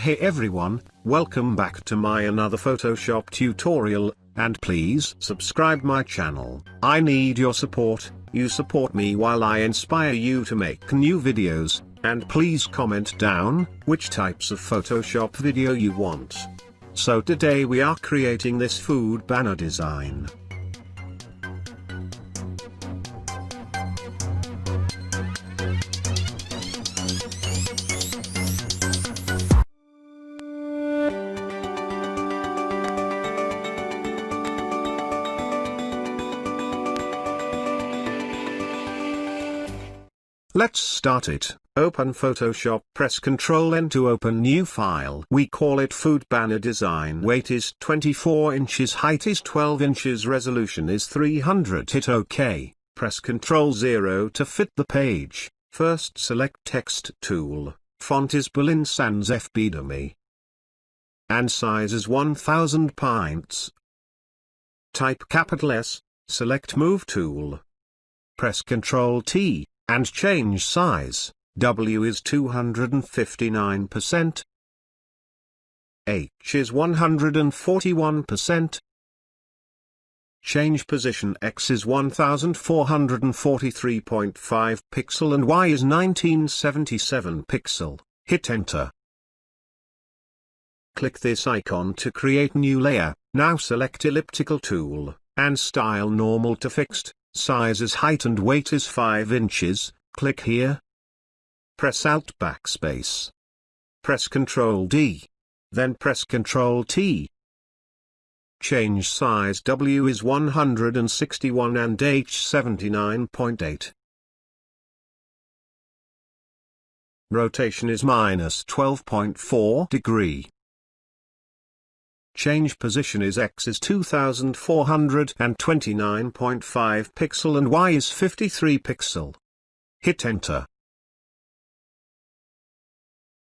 Hey everyone, welcome back to my another Photoshop tutorial, and please subscribe my channel. I need your support. You support me while I inspire you to make new videos, and please comment down which types of Photoshop video you want. So today we are creating this food banner design. Let's start it. Open Photoshop, press Ctrl N to open new file. We call it food banner design. Weight is 24 inches, height is 12 inches, resolution is 300. Hit OK. Press Ctrl 0 to fit the page. First select text tool. Font is Berlin Sans FB Dummy. And size is 1000 pints. Type capital S. Select Move tool. Press Ctrl T. And change size. W is 259%. H is 141%. Change position. X is 1443.5 pixel and Y is 1977 pixel. Hit enter. Click this icon to create new layer. Now select elliptical tool, and style normal to fixed. Size is height and weight is 5 inches, click here. Press Alt Backspace. Press Ctrl D. Then press Ctrl T. Change size. W is 161 and H 79.8. Rotation is -12.4 degree. Change position is X is 2429.5 pixel and Y is 53 pixel. Hit enter.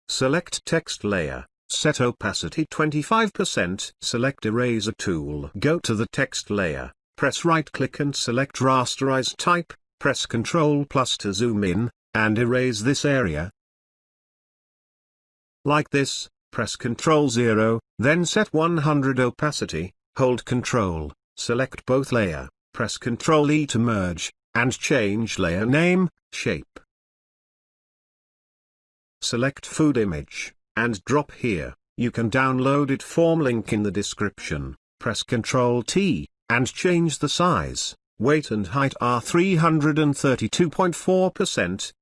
Select text layer, set opacity 25%, select eraser tool. Go to the text layer, press right click and select rasterize type, press Ctrl+ to zoom in, and erase this area. Like this. Press Ctrl 0, then set 100 opacity, hold Ctrl, select both layer, press Ctrl E to merge, and change layer name, shape. Select food image, and drop here. You can download it from link in the description. Press Ctrl T, and change the size. Weight and height are 332.4%.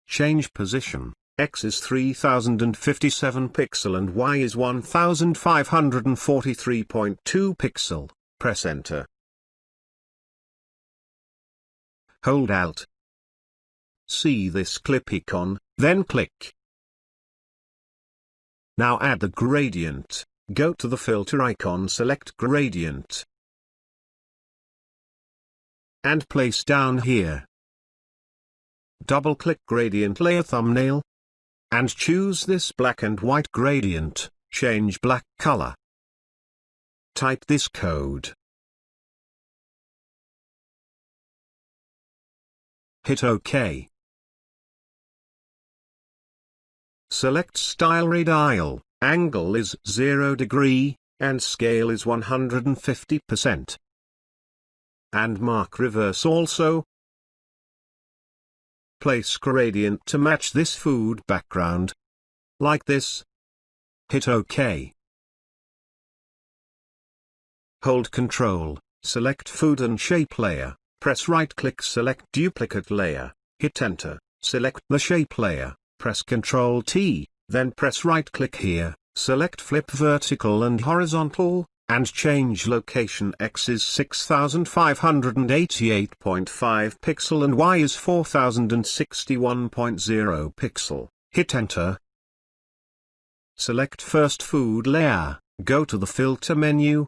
Change position. X is 3057 pixel and Y is 1543.2 pixel. Press enter. Hold Alt. See this clip icon, then click. Now add the gradient. Go to the filter icon, select gradient. And place down here. Double-click gradient layer thumbnail. And choose this black and white gradient, change black color. Type this code. Hit OK. Select style radial, angle is 0 degree, and scale is 150%. And mark reverse also. Place gradient to match this food background. Like this. Hit OK. Hold Ctrl, select food and shape layer, press right click, select duplicate layer, hit enter, select the shape layer, press Ctrl T, then press right click here, select flip vertical and horizontal, and change location. X is 6588.5 pixel and Y is 4061.0 pixel. Hit enter. Select first food layer, go to the filter menu.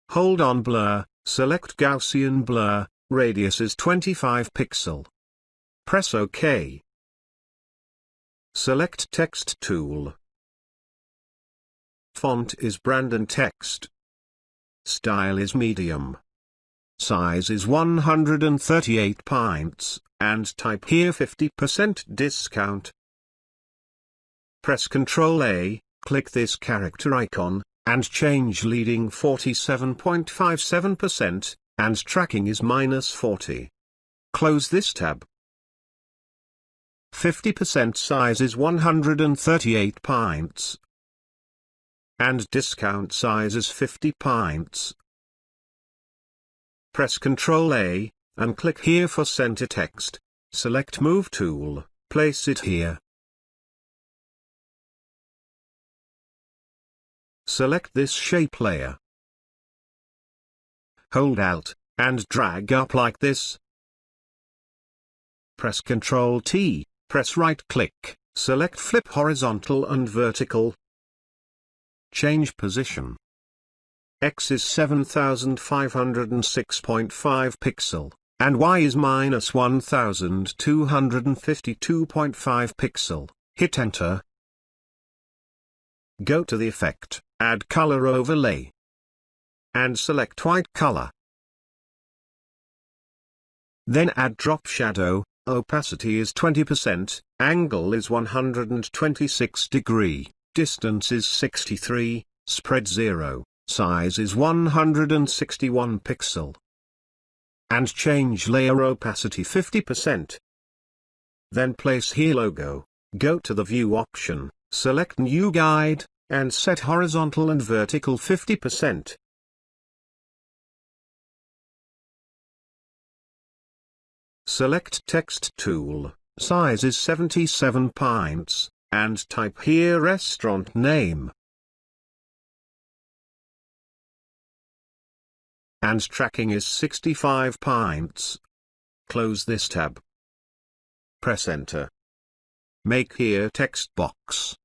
Hold on blur, select Gaussian blur, radius is 25 pixel. Press OK. Select text tool. Font is Brandon Text. Style is medium. size is 138 pints, and type here 50% discount. Press Ctrl A, click this character icon, and change leading 47.57%, and tracking is -40. Close this tab. 50% size is 138 pints, and discount size is 50 pints. Press Ctrl A, and click here for center text. Select Move tool, place it here. Select this shape layer. Hold Alt, and drag up like this. Press Ctrl T, press right-click, select Flip Horizontal and Vertical. Change position. X is 7506.5 pixel, and Y is -1252.5 pixel. Hit Enter. Go to the effect, Add Color Overlay, and select White Color. Then add Drop Shadow, opacity is 20%, angle is 126 degree, distance is 63, spread 0, size is 161 pixel. And change layer opacity 50%. Then place here logo, go to the View option, select New Guide, and set horizontal and vertical 50%. Select Text tool, size is 77 pints, and type here restaurant name. And tracking is 65 pints. Close this tab. Press Enter. Make here text box.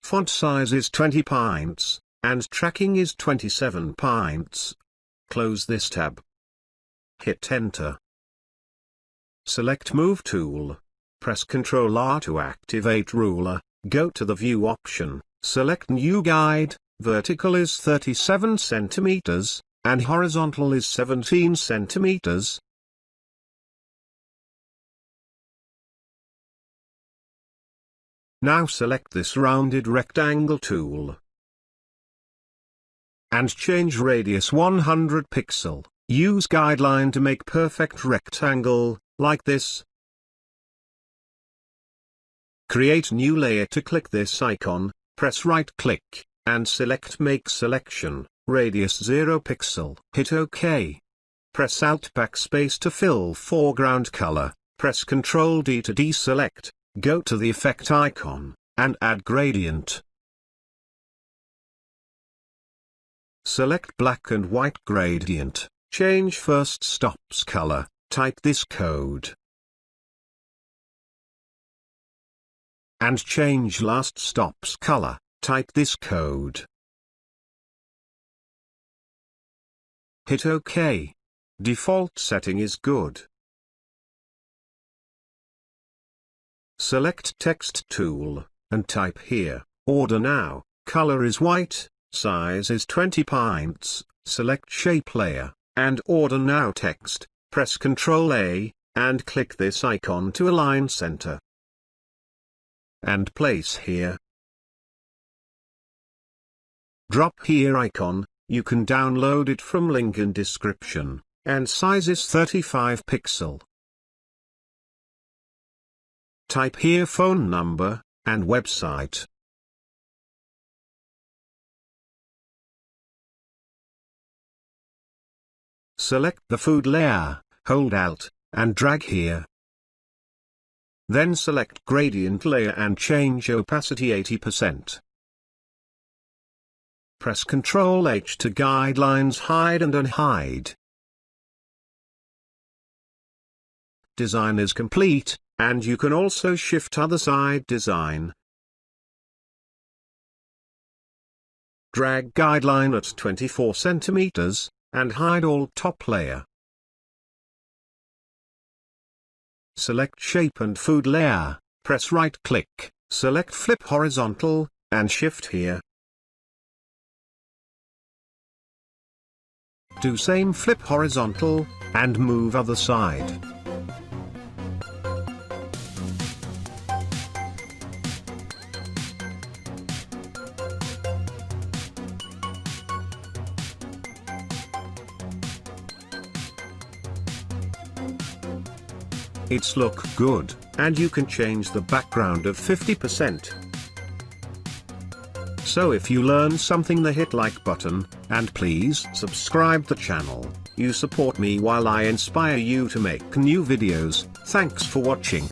Font size is 20 pints, and tracking is 27 pints. Close this tab. Hit Enter. Select Move tool. Press Ctrl R to activate ruler, go to the View option, select New Guide, vertical is 37 cm, and horizontal is 17 cm. Now select this rounded rectangle tool, and change radius 100 pixel. Use guideline to make perfect rectangle, like this. Create new layer to click this icon, press right click, and select Make Selection, radius 0 pixel. Hit OK. Press Alt Backspace to fill foreground color, press Ctrl D to deselect, go to the effect icon, and add gradient. Select black and white gradient, change first stops color, type this code. And change last stops color, type this code. Hit OK. Default setting is good. Select Text tool, and type here, Order Now, color is white, size is 20 pints, select Shape Layer, and Order Now text, press Ctrl A, and click this icon to align center. And place here. Drop here icon, you can download it from link in description, and size is 35 pixel. Type here phone number, and website. Select the food layer, hold Alt, and drag here. Then select gradient layer and change opacity 80%. Press Ctrl H to guidelines hide and unhide. Design is complete, and you can also shift other side design. Drag guideline at 24 cm, and hide all top layer. Select Shape and Food layer, press right click, select Flip Horizontal, and shift here. Do same flip horizontal, and move other side. It's look good, and you can change the background of 50%. So if you learn something, hit like button, and please subscribe the channel. You support me while I inspire you to make new videos. Thanks for watching.